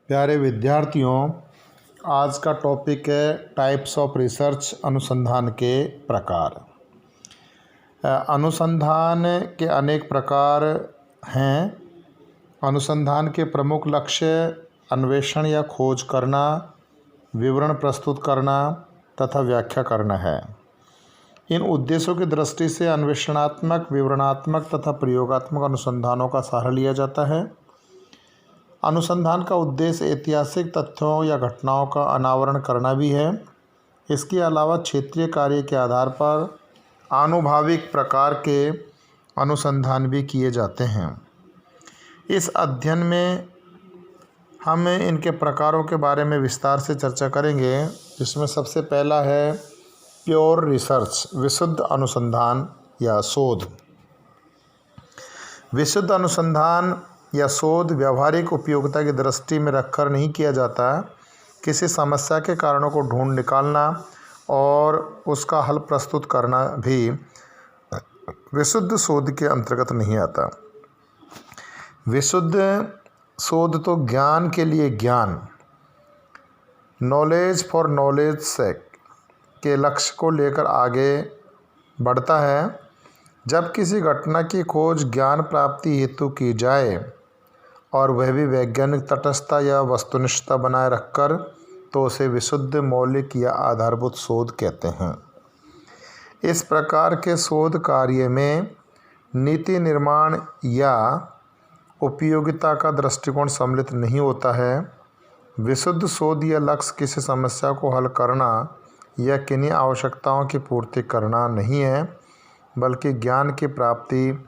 प्यारे विद्यार्थियों, आज का टॉपिक है टाइप्स ऑफ रिसर्च, अनुसंधान के प्रकार। अनुसंधान के अनेक प्रकार हैं। अनुसंधान के प्रमुख लक्ष्य अन्वेषण या खोज करना, विवरण प्रस्तुत करना तथा व्याख्या करना है। इन उद्देश्यों की दृष्टि से अन्वेषणात्मक, विवरणात्मक तथा प्रयोगात्मक अनुसंधानों का सहारा लिया जाता है। अनुसंधान का उद्देश्य ऐतिहासिक तथ्यों या घटनाओं का अनावरण करना भी है। इसके अलावा क्षेत्रीय कार्य के आधार पर आनुभाविक प्रकार के अनुसंधान भी किए जाते हैं। इस अध्ययन में हम इनके प्रकारों के बारे में विस्तार से चर्चा करेंगे, जिसमें सबसे पहला है प्योर रिसर्च, विशुद्ध अनुसंधान या शोध। विशुद्ध अनुसंधान या शोध व्यावहारिक उपयोगिता की दृष्टि में रखकर नहीं किया जाता। किसी समस्या के कारणों को ढूंढ निकालना और उसका हल प्रस्तुत करना भी विशुद्ध शोध के अंतर्गत नहीं आता। विशुद्ध शोध तो ज्ञान के लिए ज्ञान, नॉलेज फॉर नॉलेज सेक के लक्ष्य को लेकर आगे बढ़ता है। जब किसी घटना की खोज ज्ञान प्राप्ति हेतु की जाए और वह भी वैज्ञानिक तटस्थता या वस्तुनिष्ठता बनाए रखकर, तो उसे विशुद्ध, मौलिक या आधारभूत शोध कहते हैं। इस प्रकार के शोध कार्य में नीति निर्माण या उपयोगिता का दृष्टिकोण सम्मिलित नहीं होता है। विशुद्ध शोध या लक्ष्य किसी समस्या को हल करना या किन्हीं आवश्यकताओं की पूर्ति करना नहीं है, बल्कि ज्ञान की प्राप्ति,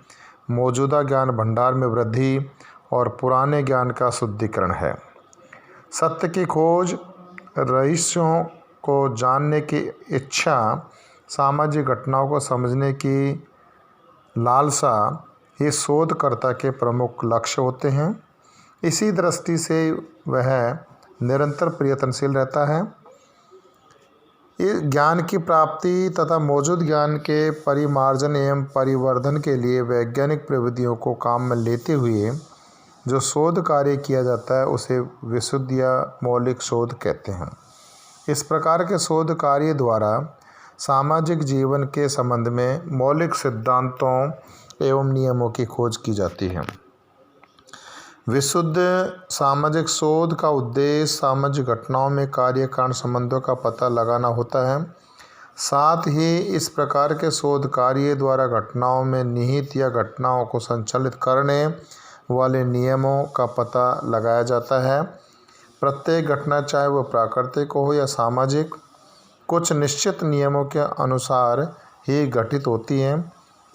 मौजूदा ज्ञान भंडार में वृद्धि और पुराने ज्ञान का शुद्धिकरण है। सत्य की खोज, रहस्यों को जानने की इच्छा, सामाजिक घटनाओं को समझने की लालसा ये शोधकर्ता के प्रमुख लक्ष्य होते हैं। इसी दृष्टि से वह निरंतर प्रयत्नशील रहता है। ये ज्ञान की प्राप्ति तथा मौजूद ज्ञान के परिमार्जन एवं परिवर्धन के लिए वैज्ञानिक प्रविधियों को काम में लेते हुए जो शोध कार्य किया जाता है, उसे विशुद्ध या मौलिक शोध कहते हैं। इस प्रकार के शोध कार्य द्वारा सामाजिक जीवन के संबंध में मौलिक सिद्धांतों एवं नियमों की खोज की जाती है। विशुद्ध सामाजिक शोध का उद्देश्य सामाजिक घटनाओं में कार्य कारण संबंधों का पता लगाना होता है। साथ ही इस प्रकार के शोध कार्य द्वारा घटनाओं में निहित या घटनाओं को संचालित करने वाले नियमों का पता लगाया जाता है। प्रत्येक घटना, चाहे वह प्राकृतिक हो या सामाजिक, कुछ निश्चित नियमों के अनुसार ही घटित होती है।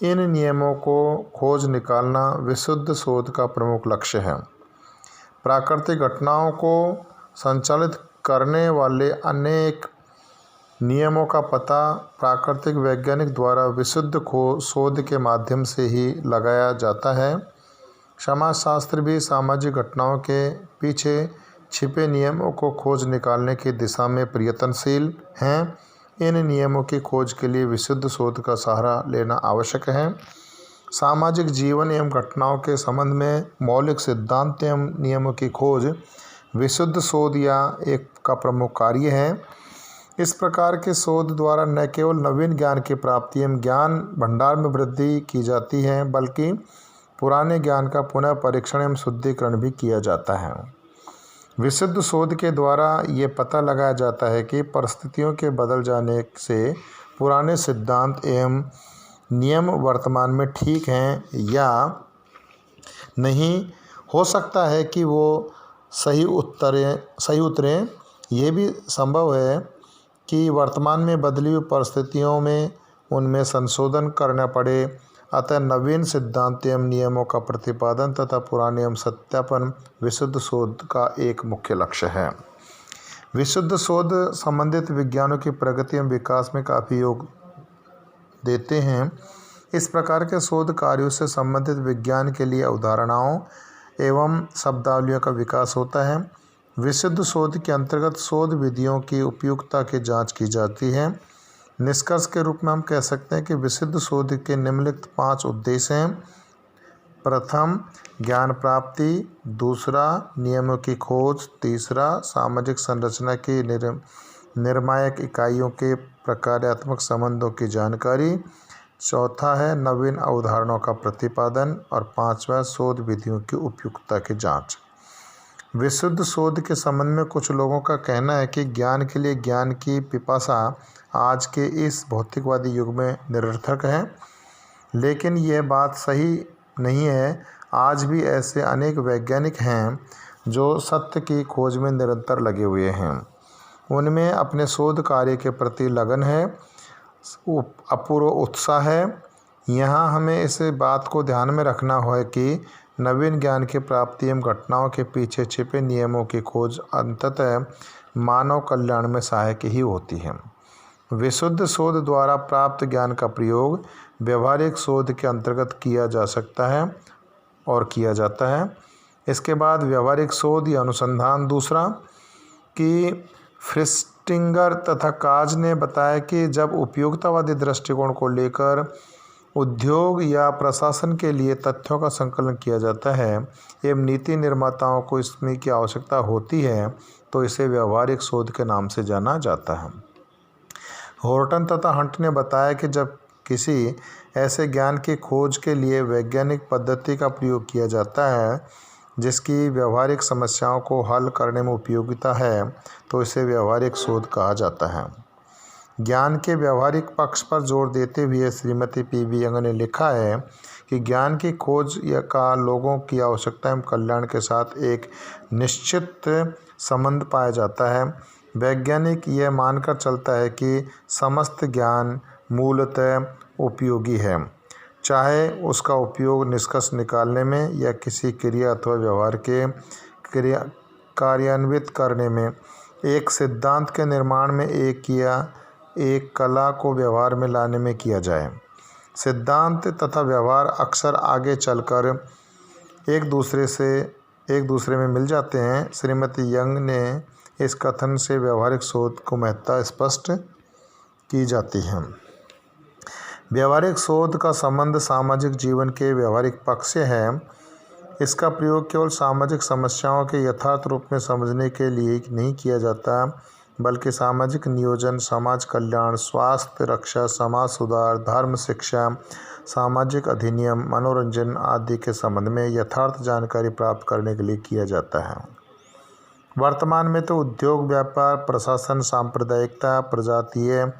इन नियमों को खोज निकालना विशुद्ध शोध का प्रमुख लक्ष्य है। प्राकृतिक घटनाओं को संचालित करने वाले अनेक नियमों का पता प्राकृतिक वैज्ञानिक द्वारा विशुद्ध शोध के माध्यम से ही लगाया जाता है। समाजशास्त्र भी सामाजिक घटनाओं के पीछे छिपे नियमों को खोज निकालने की दिशा में प्रयत्नशील हैं। इन नियमों की खोज के लिए विशुद्ध शोध का सहारा लेना आवश्यक है। सामाजिक जीवन एवं घटनाओं के संबंध में मौलिक सिद्धांत एवं नियमों की खोज विशुद्ध शोध या एक का प्रमुख कार्य है। इस प्रकार के शोध द्वारा न केवल नवीन ज्ञान की प्राप्ति एवं ज्ञान भंडार में वृद्धि की जाती है, बल्कि पुराने ज्ञान का पुनः परीक्षण एवं शुद्धिकरण भी किया जाता है। विशुद्ध शोध के द्वारा ये पता लगाया जाता है कि परिस्थितियों के बदल जाने से पुराने सिद्धांत एवं नियम वर्तमान में ठीक हैं या नहीं। हो सकता है कि वो सही उतरें। यह भी संभव है कि वर्तमान में बदली हुई परिस्थितियों में उनमें संशोधन करना पड़े। अतः नवीन सिद्धांत एवं नियमों का प्रतिपादन तथा पुराने एवं सत्यापन विशुद्ध शोध का एक मुख्य लक्ष्य है। विशुद्ध शोध संबंधित विज्ञानों की प्रगति एवं विकास में काफ़ी योग देते हैं। इस प्रकार के शोध कार्यों से संबंधित विज्ञान के लिए अवधारणाओं एवं शब्दावलियों का विकास होता है। विशुद्ध शोध के अंतर्गत शोध विधियों की उपयुक्तता की जाँच की जाती है। निष्कर्ष के रूप में हम कह सकते हैं कि विशुद्ध शोध के निम्नलिखित 5 उद्देश्य हैं। प्रथम ज्ञान प्राप्ति, दूसरा नियमों की खोज, तीसरा सामाजिक संरचना की निर्णायक इकाइयों के प्रकार्यात्मक संबंधों की जानकारी, चौथा है नवीन अवधारणाओं का प्रतिपादन और पांचवा शोध विधियों की उपयुक्तता की जांच। विशुद्ध शोध के संबंध में कुछ लोगों का कहना है कि ज्ञान के लिए ज्ञान की पिपासा आज के इस भौतिकवादी युग में निरर्थक है, लेकिन यह बात सही नहीं है। आज भी ऐसे अनेक वैज्ञानिक हैं जो सत्य की खोज में निरंतर लगे हुए हैं। उनमें अपने शोध कार्य के प्रति लगन है, अपूर्व उत्साह है। यहाँ हमें इस बात को ध्यान में रखना है कि नवीन ज्ञान की प्राप्ति एवं घटनाओं के पीछे छिपे नियमों की खोज अंततः मानव कल्याण में सहायक ही होती है। विशुद्ध शोध द्वारा प्राप्त ज्ञान का प्रयोग व्यवहारिक शोध के अंतर्गत किया जा सकता है और किया जाता है। इसके बाद व्यवहारिक शोध या अनुसंधान दूसरा कि फ्रिस्टिंगर तथा काज ने बताया कि जब उपयोगितावादी दृष्टिकोण को लेकर उद्योग या प्रशासन के लिए तथ्यों का संकलन किया जाता है एवं नीति निर्माताओं को इसमें की आवश्यकता होती है तो इसे व्यवहारिक शोध के नाम से जाना जाता है। हॉर्टन तथा हंट ने बताया कि जब किसी ऐसे ज्ञान की खोज के लिए वैज्ञानिक पद्धति का प्रयोग किया जाता है जिसकी व्यवहारिक समस्याओं को हल करने में उपयोगिता है तो इसे व्यवहारिक शोध कहा जाता है। ज्ञान के व्यवहारिक पक्ष पर जोर देते हुए श्रीमती पी.वी. यंग ने लिखा है कि ज्ञान की खोज का लोगों की आवश्यकता एवं कल्याण के साथ एक निश्चित संबंध पाया जाता है। वैज्ञानिक यह मानकर चलता है कि समस्त ज्ञान मूलतः उपयोगी है, चाहे उसका उपयोग निष्कर्ष निकालने में या किसी क्रिया अथवा व्यवहार के कार्यान्वित करने में, एक सिद्धांत के निर्माण में एक कला को व्यवहार में लाने में किया जाए। सिद्धांत तथा व्यवहार अक्सर आगे चलकर एक दूसरे में मिल जाते हैं। श्रीमती यंग ने इस कथन से व्यवहारिक शोध को महत्ता स्पष्ट की जाती है। व्यवहारिक शोध का संबंध सामाजिक जीवन के व्यवहारिक पक्ष से है। इसका प्रयोग केवल सामाजिक समस्याओं के यथार्थ रूप में समझने के लिए नहीं किया जाता, बल्कि सामाजिक नियोजन, समाज कल्याण, स्वास्थ्य रक्षा, समाज सुधार, धर्म शिक्षा, सामाजिक अधिनियम, मनोरंजन आदि के संबंध में यथार्थ जानकारी प्राप्त करने के लिए किया जाता है। वर्तमान में तो उद्योग, व्यापार, प्रशासन, सांप्रदायिकता, प्रजातीय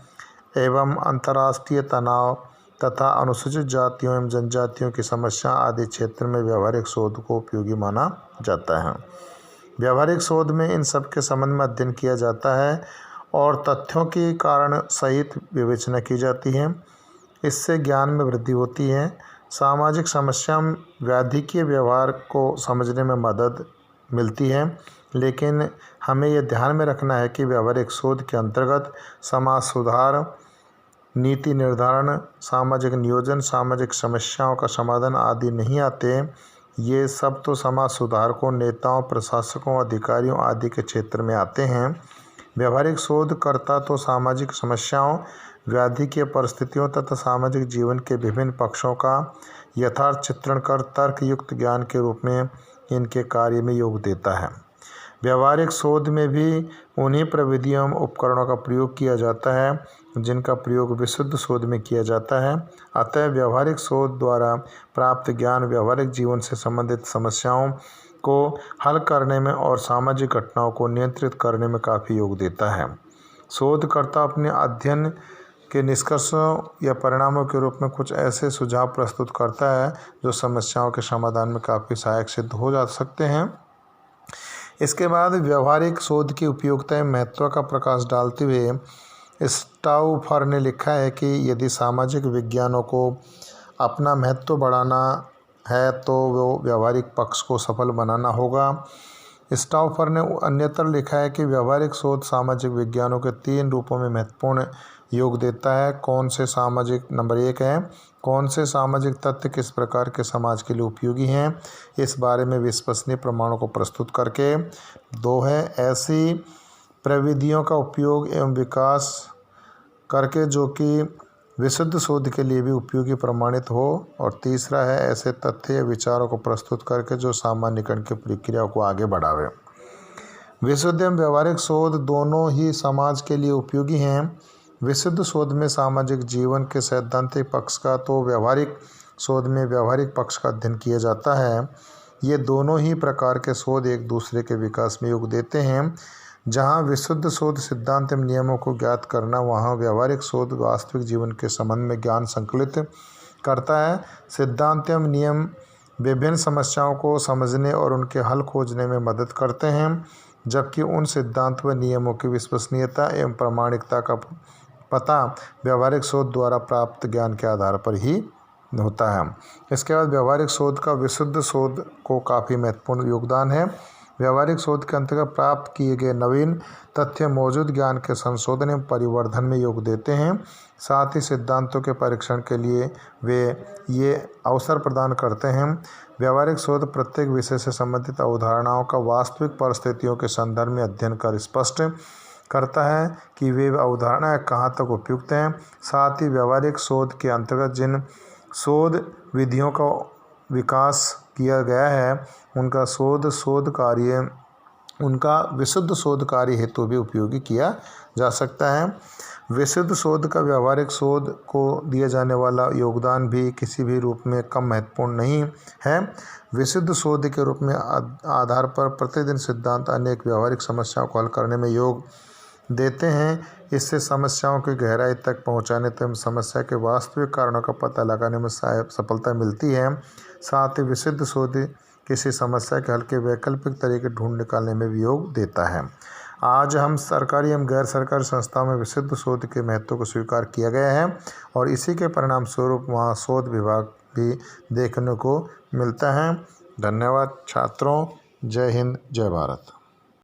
एवं अंतर्राष्ट्रीय तनाव तथा अनुसूचित जातियों एवं जनजातियों की समस्या आदि क्षेत्र में व्यवहारिक शोध को उपयोगी माना जाता है। व्यवहारिक शोध में इन सब के संबंध में अध्ययन किया जाता है और तथ्यों की कारण सहित विवेचना की जाती है। इससे ज्ञान में वृद्धि होती है। सामाजिक समस्या व्याधि के व्यवहार को समझने में मदद मिलती है, लेकिन हमें यह ध्यान में रखना है कि व्यवहारिक शोध के अंतर्गत समाज सुधार, नीति निर्धारण, सामाजिक नियोजन, सामाजिक समस्याओं का समाधान आदि नहीं आते। ये सब तो समाज सुधारकों, नेताओं, प्रशासकों, अधिकारियों आदि के क्षेत्र में आते हैं। व्यवहारिक शोधकर्ता तो सामाजिक समस्याओं, व्याधि के परिस्थितियों तथा सामाजिक जीवन के विभिन्न पक्षों का यथार्थ चित्रण कर तर्कयुक्त ज्ञान के रूप में इनके कार्य में योग देता है। व्यवहारिक शोध में भी उन्हीं प्रविधियों एवं उपकरणों का प्रयोग किया जाता है जिनका प्रयोग विशुद्ध शोध में किया जाता है। अतः व्यवहारिक शोध द्वारा प्राप्त ज्ञान व्यवहारिक जीवन से संबंधित समस्याओं को हल करने में और सामाजिक घटनाओं को नियंत्रित करने में काफ़ी योग देता है। शोधकर्ता अपने अध्ययन के निष्कर्षों या परिणामों के रूप में कुछ ऐसे सुझाव प्रस्तुत करता है जो समस्याओं के समाधान में काफ़ी सहायक सिद्ध हो जा सकते हैं। इसके बाद व्यवहारिक शोध की उपयोगिता एवं महत्व का प्रकाश डालते हुए स्टाउफर ने लिखा है कि यदि सामाजिक विज्ञानों को अपना महत्व बढ़ाना है तो वो व्यवहारिक पक्ष को सफल बनाना होगा। स्टाउफर ने अन्यत्र लिखा है कि व्यवहारिक शोध सामाजिक विज्ञानों के 3 रूपों में महत्वपूर्ण योग देता है। नंबर 1 है कौन से सामाजिक तथ्य किस प्रकार के समाज के लिए उपयोगी हैं, इस बारे में विश्वसनीय प्रमाणों को प्रस्तुत करके। 2 है ऐसी प्रविधियों का उपयोग एवं विकास करके जो कि विशुद्ध शोध के लिए भी उपयोगी प्रमाणित हो। और तीसरा है ऐसे तथ्य या विचारों को प्रस्तुत करके जो सामान्यीकरण की प्रक्रिया को आगे बढ़ावे। विशुद्ध एवं व्यवहारिक शोध दोनों ही समाज के लिए उपयोगी हैं। विशुद्ध शोध में सामाजिक जीवन के सैद्धांतिक पक्ष का तो व्यवहारिक शोध में व्यवहारिक पक्ष का अध्ययन किया जाता है। ये दोनों ही प्रकार के शोध एक दूसरे के विकास में योग देते हैं। जहाँ विशुद्ध शोध सिद्धांत एवं नियमों को ज्ञात करना, वहाँ व्यवहारिक शोध वास्तविक जीवन के संबंध में ज्ञान संकलित करता है। सिद्धांत एवं नियम विभिन्न समस्याओं को समझने और उनके हल खोजने में मदद करते हैं, जबकि उन सिद्धांत व नियमों की विश्वसनीयता एवं प्रामाणिकता का पता व्यवहारिक शोध द्वारा प्राप्त ज्ञान के आधार पर ही होता है। इसके बाद व्यवहारिक शोध का विशुद्ध शोध को काफ़ी महत्वपूर्ण योगदान है। व्यवहारिक शोध के अंतर्गत प्राप्त किए गए नवीन तथ्य मौजूद ज्ञान के संशोधन एवं परिवर्धन में योग देते हैं। साथ ही सिद्धांतों के परीक्षण के लिए वे ये अवसर प्रदान करते हैं। व्यवहारिक शोध प्रत्येक विषय से संबंधित अवधारणाओं का वास्तविक परिस्थितियों के संदर्भ में अध्ययन कर स्पष्ट करता है कि वे अवधारणाएं कहाँ तक उपयुक्त हैं। साथ ही व्यवहारिक शोध के अंतर्गत जिन शोध विधियों का विकास किया गया है उनका विशुद्ध शोध कार्य हेतु भी उपयोगी किया जा सकता है। विशुद्ध शोध का व्यवहारिक शोध को दिया जाने वाला योगदान भी किसी भी रूप में कम महत्वपूर्ण नहीं है। विशुद्ध शोध के रूप में आधार पर प्रतिदिन सिद्धांत अनेक व्यवहारिक समस्याओं को हल करने में योग देते हैं। इससे समस्याओं की गहराई तक पहुंचाने तक समस्या के वास्तविक कारणों का पता लगाने में सफलता मिलती है। साथ ही विशुद्ध शोध किसी समस्या के हल के वैकल्पिक तरीके ढूंढ निकालने में भी योग देता है। आज हम सरकारी एवं गैर सरकारी संस्थाओं में विशुद्ध शोध के महत्व को स्वीकार किया गया है और इसी के परिणाम स्वरूप वहाँ शोध विभाग भी देखने को मिलता है। धन्यवाद छात्रों। जय हिंद, जय भारत।